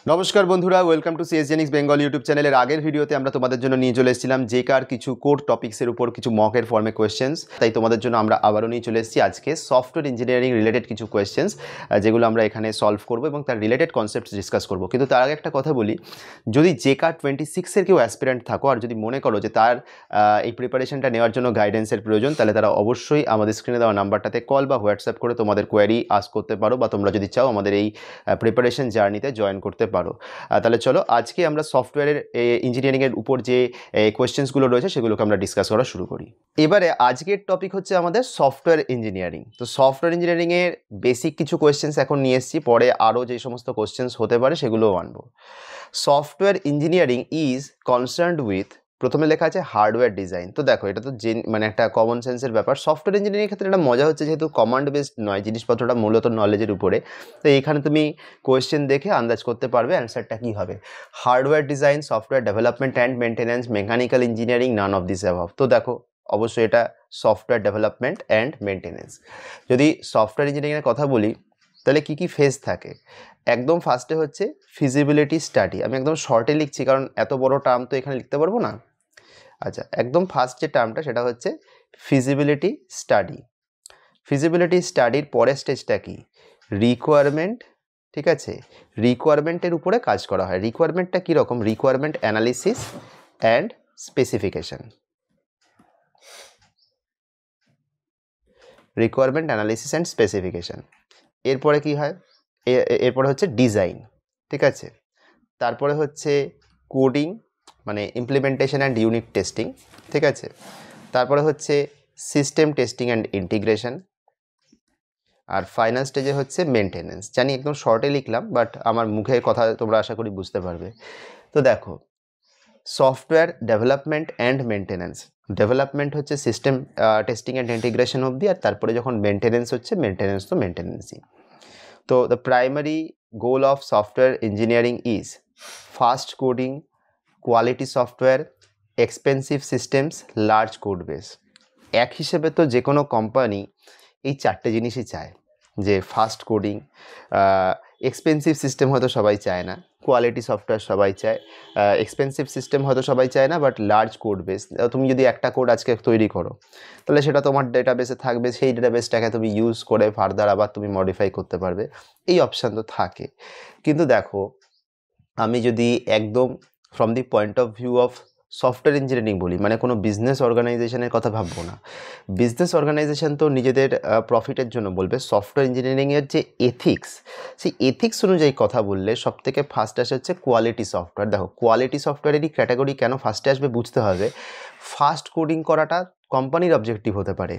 নমস্কার বন্ধুরা, welcome to সিএসজেনিক্স Bengal YouTube চ্যানেলের আগের ভিডিওতে আমরা তোমাদের জন্য নিয়ে চলে এসেছিলাম জেকার কিছু কোর টপিক্সের উপর কিছু মকের ফর্মে কোয়েশ্চেন্স। তাই তোমাদের জন্য আমরা আবারও নিয়ে চলে এসেছি আজকে সফটওয়্যার ইঞ্জিনিয়ারিং রিলেটেড কিছু কোয়েশ্চেন্স, যেগুলো আমরা এখানে সলভ করব এবং তার রিলেটেড কনসেপ্টস ডিসকাস করব। কিন্তু তার আগে একটা কথা বলি, যদি জেকার 26-এর কেউ অ্যাসপিরেন্ট থাকো আর যদি মনে করো যে তার এই প্রিপারেশনটা নেওয়ার জন্য গাইডেন্সের প্রয়োজন, তাহলে তারা অবশ্যই আমাদের স্ক্রিনে দেওয়া নাম্বারটাতে কল বা হোয়াটসঅ্যাপ করে তোমাদের কোয়ারি আস্ক করতে পারো, বা তোমরা যদি চাও আমাদের এই প্রিপারেশন জার্নিতে জয়েন করতে পারো। তাহলে চলো আজকে আমরা সফটওয়্যারের ইঞ্জিনিয়ারিংয়ের উপর যে কোয়েশ্চেন্সগুলো রয়েছে সেগুলোকে আমরা ডিসকাস করা শুরু করি। এবারে আজকের টপিক হচ্ছে আমাদের সফটওয়্যার ইঞ্জিনিয়ারিং। তো সফটওয়্যার ইঞ্জিনিয়ারিংয়ের বেসিক কিছু কোয়েশ্চেন্স এখন নিয়ে এসেছি, পরে আরও যে সমস্ত কোয়েশ্চেন্স হতে পারে সেগুলোও আনবো। Software engineering is concerned with, প্রথমে লেখা আছে হার্ডওয়্যার ডিজাইন। তো দেখো এটা তো মানে একটা কমন সেন্সের ব্যাপার। সফটওয়্যার ইঞ্জিনিয়ারিং ক্ষেত্রে একটা মজা হচ্ছে যেহেতু কমান্ড বেসড নয়, জিনিসপত্রটা মূলত নলেজের উপরে, তো এখানে তুমি কোয়েশ্চেন দেখে আন্দাজ করতে পারবে অ্যান্সারটা কী হবে। Hardware design, software development and maintenance, mechanical engineering, none of this above. তো দেখো অবশ্যই এটা সফটওয়্যার ডেভেলপমেন্ট অ্যান্ড মেনটেন্যান্স। যদি সফটওয়্যার ইঞ্জিনিয়ারিংয়ের কথা বলি তাহলে কী কী ফেজ থাকে। একদম ফার্স্টে হচ্ছে ফিজিবিলিটি স্টাডি। আমি একদম শর্টে লিখছি কারণ এত বড় টার্ম তো এখানে লিখতে পারবো না। আচ্ছা, একদম ফার্স্ট যে টার্মটা সেটা হচ্ছে ফিজিবিলিটি স্টাডি। ফিজিবিলিটি স্টাডির পরের স্টেজটা কি? রিকোয়ারমেন্ট। ঠিক আছে, রিকোয়ারমেন্টের উপরে কাজ করা হয়। রিকোয়ারমেন্টটা কীরকম? Requirement analysis and specification. Requirement analysis and specification. এরপরে কি হয়? এরপরে হচ্ছে ডিজাইন। ঠিক আছে, তারপরে হচ্ছে কোডিং মানে ইমপ্লিমেন্টেশন অ্যান্ড ইউনিট টেস্টিং। ঠিক আছে, তারপরে হচ্ছে সিস্টেম টেস্টিং অ্যান্ড ইন্টিগ্রেশন, আর ফাইনাল স্টেজে হচ্ছে মেনটেনেন্স। জানি একদম শর্টে লিখলাম, বাট আমার মুখের কথা তোমরা আশা করি বুঝতে পারবে। তো দেখো, software development and maintenance. Development হচ্ছে সিস্টেম টেস্টিং অ্যান্ড ইন্টিগ্রেশন অবধি, আর তারপরে যখন মেনটেনেন্স হচ্ছে মেনটেনেন্স তো মেনটেনেন্সই। তো the primary goal of software engineering is fast coding, quality software, expensive systems, large code base. এক হিসেবে তো যে কোনো কোম্পানি এই চারটে জিনিসই চায়, যে ফাস্ট কোডিং, এক্সপেন্সিভ সিস্টেম হয়তো সবাই চায় না, কোয়ালিটি সফটওয়্যার সবাই চায়, এক্সপেন্সিভ সিস্টেম হয়তো সবাই চায় না, বাট লার্জ কোড বেস। তুমি যদি একটা কোড আজকে তৈরি করো তাহলে সেটা তোমার ডেটাবেসে থাকবে, সেই ডেটাবেসটাকে তুমি ইউজ করে ফার্দার আবার তুমি মডিফাই করতে পারবে, এই অপশান তো থাকে। কিন্তু দেখো, আমি যদি একদম from the point of view of software engineering বলি, মানে কোনো বিজনেস অর্গানাইজেশনের কথা ভাববো না। বিজনেস অর্গানাইজেশন তো নিজেদের প্রফিটের জন্য বলবে। সফটওয়্যার ইঞ্জিনিয়ারিংয়ের যে এথিক্স, সেই এথিক্স অনুযায়ী কথা বললে সবথেকে ফার্স্ট আসে হচ্ছে কোয়ালিটি সফটওয়্যার। দেখো, কোয়ালিটি সফটওয়্যারেরই ক্যাটাগরি কেন ফার্স্টে আসবে বুঝতে হবে। ফাস্ট কোডিং করাটা কোম্পানির অবজেক্টিভ হতে পারে,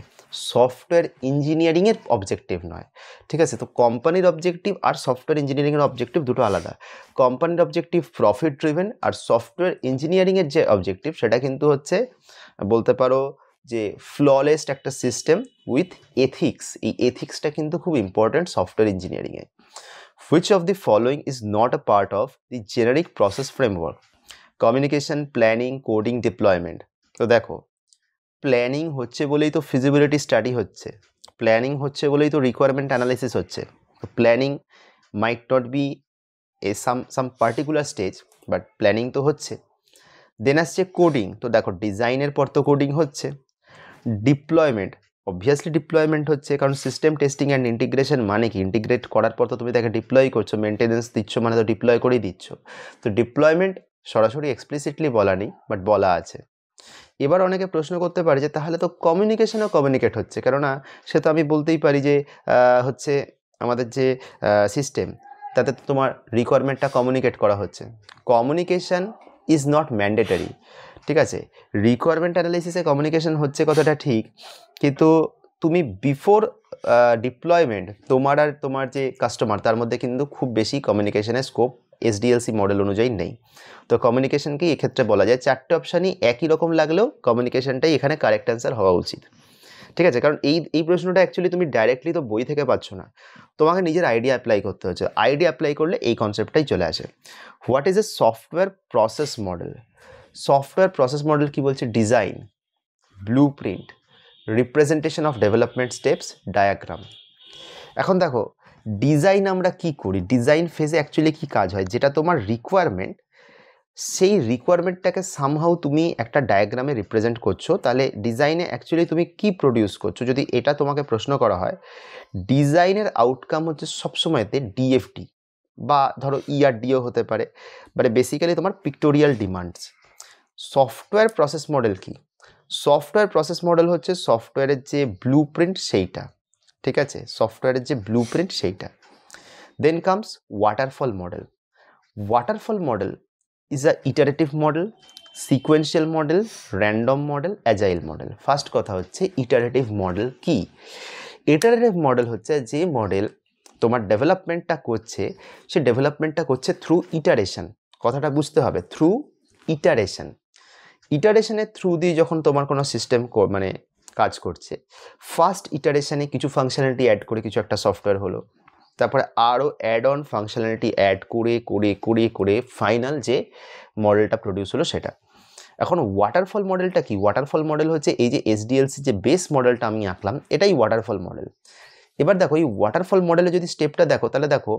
সফটওয়্যার ইঞ্জিনিয়ারিংয়ের অবজেক্টিভ নয়। ঠিক আছে, তো কোম্পানির অবজেক্টিভ আর সফটওয়্যার ইঞ্জিনিয়ারিংয়ের অবজেক্টিভ দুটো আলাদা। কোম্পানির অবজেক্টিভ প্রফিট ড্রিভেন, আর সফটওয়্যার ইঞ্জিনিয়ারিংয়ের যে অবজেক্টিভ সেটা কিন্তু হচ্ছে বলতে পারো যে ফ্ললেস একটা সিস্টেম উইথ এথিক্স। এই এথিক্সটা কিন্তু খুব ইম্পর্ট্যান্ট সফটওয়্যার ইঞ্জিনিয়ারিংয়ে। Which of the following is not a part of the generic process framework? Communication, planning, coding, deployment. তো দেখো, প্ল্যানিং হচ্ছে বলেই তো ফিজিবিলিটি স্টাডি হচ্ছে, প্ল্যানিং হচ্ছে বলেই তো রিকোয়ারমেন্ট অ্যানালিসিস হচ্ছে। তো planning might not be some particular stage, but planning তো হচ্ছে। দেন আসছে কোডিং। তো দেখো, ডিজাইনের পর তো কোডিং হচ্ছে। ডিপ্লয়মেন্ট, অবভিয়াসলি ডিপ্লয়মেন্ট হচ্ছে, কারণ সিস্টেম টেস্টিং অ্যান্ড ইন্টিগ্রেশন মানে কি? ইন্টিগ্রেট করার পর তো তুমি তাকে ডিপ্লয় করছো, মেনটেনেন্স দিচ্ছ মানে তো ডিপ্লয় করেই দিচ্ছ। তো ডিপ্লয়মেন্ট সরাসরি এক্সপ্লিসিটলি বলা নেই, বাট বলা আছে। এবার অনেকে প্রশ্ন করতে পারে যে তাহলে তো কমিউনিকেশনও কমিউনিকেট হচ্ছে, কেননা সে তো আমি বলতেই পারি যে হচ্ছে আমাদের যে সিস্টেম তাতে তো তোমার রিকোয়ারমেন্টটা কমিউনিকেট করা হচ্ছে। Communication is not mandatory. ঠিক আছে, রিকোয়ারমেন্ট অ্যানালিসিসে কমিউনিকেশন হচ্ছে কথাটা ঠিক, কিন্তু তুমি বিফোর ডিপ্লয়মেন্ট তোমার আর তোমার যে কাস্টমার তার মধ্যে কিন্তু খুব বেশি কমিউনিকেশনের স্কোপ এসডিএলসি মডেল অনুযায়ী নেই। তো কমিউনিকেশনকেই এক্ষেত্রে বলা যায়, চারটে অপশানই একই রকম লাগলেও কমিউনিকেশনটাই এখানে কারেক্ট অ্যান্সার হওয়া উচিত। ঠিক আছে, কারণ এই প্রশ্নটা অ্যাকচুয়ালি তুমি ডাইরেক্টলি তো বই থেকে পাচ্ছ না, তোমাকে নিজের আইডিয়া অ্যাপ্লাই করতে হচ্ছে। আইডিয়া অ্যাপ্লাই করলে এই কনসেপ্টটাই চলে আসে। What is a software process model? Software process model কি বলছে? Design, blue print, representation of development steps, diagram. এখন দেখো, ডিজাইন আমরা কি করি, ডিজাইন ফেজে অ্যাকচুয়ালি কি কাজ হয়, যেটা তোমার রিকোয়ারমেন্ট সেই রিকোয়ারমেন্টটাকে সামহাউ তুমি একটা ডায়াগ্রামে রিপ্রেজেন্ট করছো, তাহলে ডিজাইনে অ্যাকচুয়ালি তুমি কি প্রডিউস করছো যদি এটা তোমাকে প্রশ্ন করা হয়, ডিজাইনের আউটকাম হচ্ছে সবসময়তে ডিএফডি বা ধরো ইআরডিও হতে পারে, মানে বেসিক্যালি তোমার pictorial demands. Software process model কি, সফটওয়্যার প্রসেস মডেল হচ্ছে সফটওয়্যারের যে ব্লু প্রিন্ট সেইটা, ঠিক আছে, সফটওয়্যারের যে ব্লু প্রিন্ট সেইটা। Then comes waterfall model. Waterfall model is a iterative model, sequential model, random model, agile model. First কথা হচ্ছে ইটারেটিভ মডেল কি। ইটারেটিভ মডেল হচ্ছে যে মডেল তোমার ডেভেলপমেন্টটা করছে, সে ডেভেলপমেন্টটা করছে থ্রু ইটারেশন। কথাটা বুঝতে হবে, থ্রু ইটারেশন। ইটারেশনের থ্রু দিয়ে যখন তোমার কোনো সিস্টেম মানে কাজ করছে, ফার্স্ট ইটারেশনে কিছু ফাংশনালিটি অ্যাড করে কিছু একটা সফটওয়্যার হলো, তারপরে আরও অ্যাড অন ফাংশনালিটি অ্যাড করে করে করে করে ফাইনাল যে মডেলটা প্রডিউস হলো সেটা। এখন ওয়াটারফল মডেলটা কি, ওয়াটারফল মডেল হচ্ছে এই যে এসডিএলসি যে বেস মডেলটা আমি আঁকলাম, এটাই ওয়াটারফল মডেল। এবার দেখো এই ওয়াটারফল মডেলে যদি স্টেপটা দেখো, তাহলে দেখো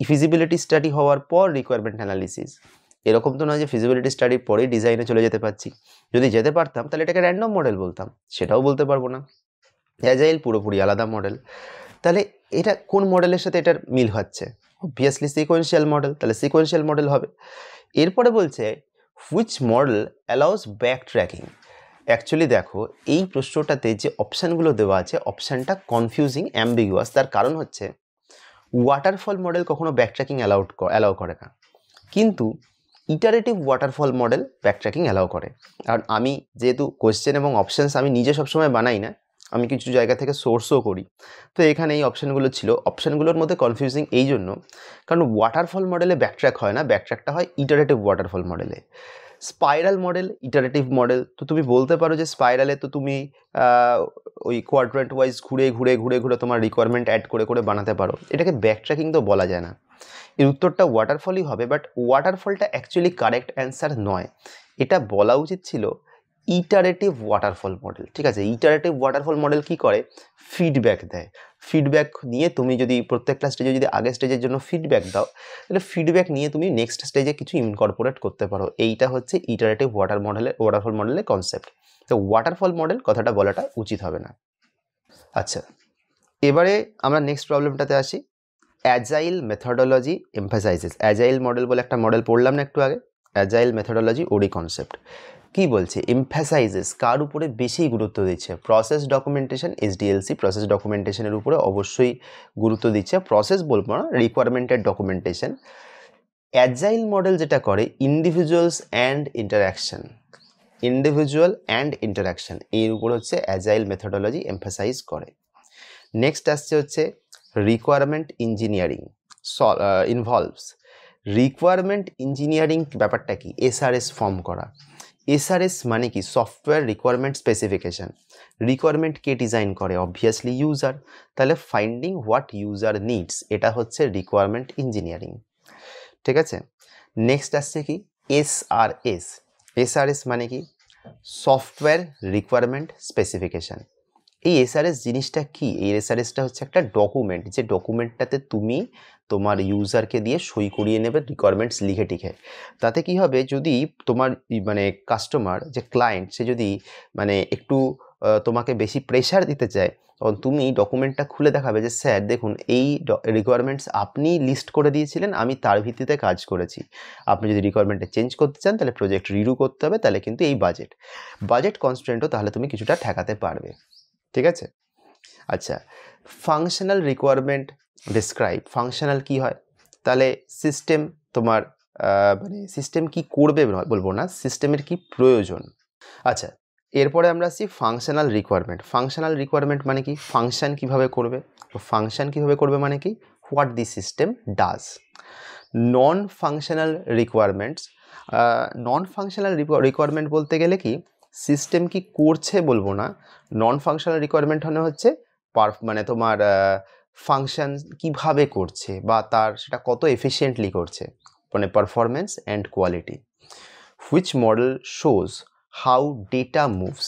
ফিজিবিলিটি স্টাডি হওয়ার পর রিকোয়ারমেন্ট অ্যানালিসিস। এরকম তো নয় যে ফিজিবিলিটি স্টাডির পরেই ডিজাইনে চলে যেতে পারছি। যদি যেতে পারতাম তাহলে এটাকে র্যান্ডম মডেল বলতাম, সেটাও বলতে পারবো না। অ্যাজাইল পুরোপুরি আলাদা মডেল। তাহলে এটা কোন মডেলের সাথে এটার মিল হচ্ছে, অবভিয়াসলি সিকোয়েন্সিয়াল মডেল, তাহলে সিকোয়েন্সিয়াল মডেল হবে। এরপরে বলছে which model allows back tracking. Actually দেখো এই প্রশ্নটাতে যে অপশানগুলো দেওয়া আছে, অপশানটা কনফিউজিং, অ্যাম্বিগুয়াস। তার কারণ হচ্ছে ওয়াটারফল মডেল কখনো ব্যাক ট্র্যাকিং অ্যালাউ করে না, কিন্তু iterative waterfall model back tracking allow করে। কারণ আমি যেহেতু কোয়েশ্চেন এবং অপশানস আমি নিজে সবসময় বানাই না, আমি কিছু জায়গা থেকে সোর্সও করি, তো এখানে এই অপশানগুলো ছিল। অপশানগুলোর মধ্যে কনফিউজিং এই জন্য কারণ ওয়াটারফল মডেলে ব্যাকট্র্যাক হয় না, ব্যাকট্র্যাকটা হয় ইটারেটিভ ওয়াটারফল মডেলে। স্পাইরাল মডেল, ইটারেটিভ মডেল, তো তুমি বলতে পারো যে স্পাইরালে তো তুমি ওই কোয়াড্রেন্ট ওয়াইজ ঘুরে ঘুরে ঘুরে ঘুরে তোমার রিকোয়ারমেন্ট অ্যাড করে করে বানাতে পারো, এটাকে ব্যাকট্র্যাকিং তো বলা যায় না। এর উত্তরটা ওয়াটারফলই হবে, বাট ওয়াটারফলটা অ্যাকচুয়ালি কারেক্ট অ্যান্সার নয়, এটা বলা উচিত ছিল ইটারেটিভ ওয়াটারফল মডেল। ঠিক আছে, ইটারেটিভ ওয়াটারফল মডেল কি করে, ফিডব্যাক দেয়। ফিডব্যাক নিয়ে তুমি যদি প্রত্যেকটা স্টেজে যদি আগের স্টেজের জন্য ফিডব্যাক দাও, তাহলে ফিডব্যাক নিয়ে তুমি নেক্সট স্টেজে কিছু ইনকর্পোরেট করতে পারো। এইটা হচ্ছে ইটারেটিভ ওয়াটারফল মডেলের কনসেপ্ট। তো ওয়াটারফল মডেল কথাটা বলাটা উচিত হবে না। আচ্ছা, এবারে আমরা নেক্সট প্রবলেমটাতে আসি। Agile methodology emphasises. Agile model বলে একটা মডেল পড়লাম না একটু আগে, অ্যাজাইল মেথডোলজি ওডি কনসেপ্ট। কি বলছে, এমফাসাইজেস কার উপরে বেশি গুরুত্ব দিচ্ছে, প্রসেস ডকুমেন্টেশন, এসডিএলসি প্রসেস ডকুমেন্টেশনের উপরে অবশ্যই গুরুত্ব দিচ্ছে। প্রসেস বলবো না, রিকোয়ারমেন্টের ডকুমেন্টেশন। অ্যাজাইল মডেল যেটা করে individuals and interaction, individual and interaction, এর উপর হচ্ছে অ্যাজাইল মেথডোলজি এমফাসাইজ করে। নেক্সট আসছে হচ্ছে requirement engineering involves. Requirement engineering ব্যাপারটা কি, এসআরএস ফর্ম করা। এসআরএস মানে কি, সফটওয়্যার রিকোয়ারমেন্ট স্পেসিফিকেশান। রিকোয়ারমেন্ট কে ডিজাইন করে, অবভিয়াসলি ইউজার। তাহলে ফাইন্ডিং হোয়াট ইউজার নিডস, এটা হচ্ছে রিকোয়ারমেন্ট ইঞ্জিনিয়ারিং। ঠিক আছে, নেক্সট আসছে কি এসআরএস। এসআরএস মানে কি, সফটওয়্যার রিকোয়ারমেন্ট স্পেসিফিকেশান। এই এসআরএস জিনিসটা কি, এই এসআরএসটা হচ্ছে একটা ডকুমেন্ট, যে ডকুমেন্টটাতে তুমি তোমার ইউজারকে দিয়ে সই করিয়ে নেবে রিকোয়ারমেন্টস লিখে টিখে। তাতে কি হবে, যদি তোমার মানে কাস্টমার যে ক্লায়েন্ট সে যদি মানে একটু তোমাকে বেশি প্রেশার দিতে চায়, তখন তুমি ডকুমেন্টটা খুলে দেখাবে যে স্যার দেখুন এই রিকোয়ারমেন্টস আপনি লিস্ট করে দিয়েছিলেন, আমি তার ভিত্তিতে কাজ করেছি। আপনি যদি রিকোয়ারমেন্টে চেঞ্জ করতে চান তাহলে প্রজেক্ট রিভিউ করতে হবে, তাহলে কিন্তু এই বাজেট কনস্ট্রেন্টও তাহলে তুমি কিছুটা ঠেকাতে পারবে। ঠিক আছে, আচ্ছা, ফাংশনাল রিকোয়ারমেন্ট ডিসক্রাইব। ফাংশনাল কি হয়, তাহলে সিস্টেম তোমার মানে সিস্টেম কি করবে বলবো না, সিস্টেমের কি প্রয়োজন। আচ্ছা, এরপরে আমরা আসছি ফাংশনাল রিকোয়ারমেন্ট। ফাংশনাল রিকোয়ারমেন্ট মানে কি, ফাংশন কিভাবে করবে। তো ফাংশন কিভাবে করবে মানে কি, what the system does. Non functional requirements, non functional requirement বলতে গেলে কি, সিস্টেম কি করছে বলবো না, নন ফাংশনাল রিকোয়ারমেন্ট হচ্ছে মানে তোমার ফাংশন কিভাবে করছে বা তার সেটা কত এফিশিয়েন্টলি করছে, মানে performance and quality. Which model shows how data moves.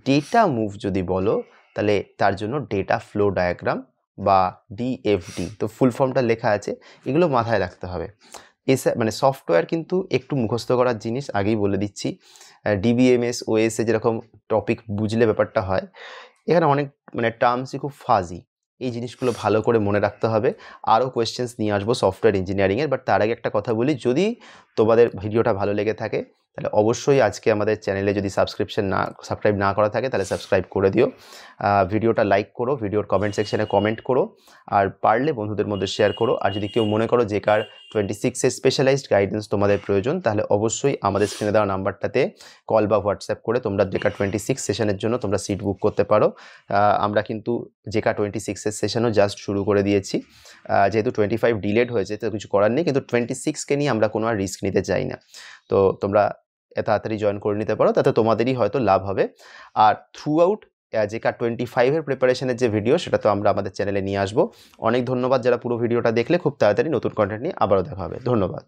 Data move যদি বলো তাহলে তার জন্য ডেটা ফ্লো ডায়াগ্রাম বা ডিএফডি, তো ফুল ফর্মটা লেখা আছে, এগুলো মাথায় রাখতে হবে। মানে সফটওয়্যার কিন্তু একটু মুখস্থ করার জিনিস, আগেই বলে দিচ্ছি। ডিবিএমএস ওএসএ যেরকম টপিক বুঝলে ব্যাপারটা হয়, এখানে অনেক মানে টার্মসই খুব ফাজি, এই জিনিসগুলো ভালো করে মনে রাখতে হবে। আরও কোয়েশ্চেন্স নিয়ে আসবো সফটওয়্যার ইঞ্জিনিয়ারিংয়ের, বাট তার আগে একটা কথা বলি, যদি তোমাদের ভিডিওটা ভালো লেগে থাকে তাহলে অবশ্যই আজকে আমাদের চ্যানেলে যদি সাবস্ক্রাইব না করা থাকে তাহলে সাবস্ক্রাইব করে দিও, ভিডিওটা লাইক করো, ভিডিওর কমেন্ট সেকশানে কমেন্ট করো, আর পারলে বন্ধুদের মধ্যে শেয়ার করো। আর যদি কেউ মনে করো জেকার 26-এর স্পেশালাইজড গাইডেন্স তোমাদের প্রয়োজন, তাহলে অবশ্যই আমাদের স্ক্রিনে দেওয়া নাম্বারটাতে কল বা হোয়াটসঅ্যাপ করে তোমরা জেকার 26 সেশনের জন্য তোমরা সিট বুক করতে পারো। আমরা কিন্তু জেকার 26-এর সেশনও জাস্ট শুরু করে দিয়েছি, যেহেতু 25 ডিলেড হয়েছে তো কিছু করার নেই, কিন্তু 26কে নিয়ে আমরা কোনো আর রিস্ক নিতে চাই না। তো তোমরা তাড়াতাড়ি জয়েন করে নিতে পারো, তাতে তোমাদেরই হয়তো লাভ হবে। আর থ্রু আউট জেকার 25-এর প্রিপারেশনের যে ভিডিও, সেটা তো আমরা আমাদের চ্যানেলে নিয়ে আসবো। অনেক ধন্যবাদ যারা পুরো ভিডিওটা দেখলে। খুব তাড়াতাড়ি নতুন কন্টেন্ট নিয়ে আবারও দেখা হবে। ধন্যবাদ।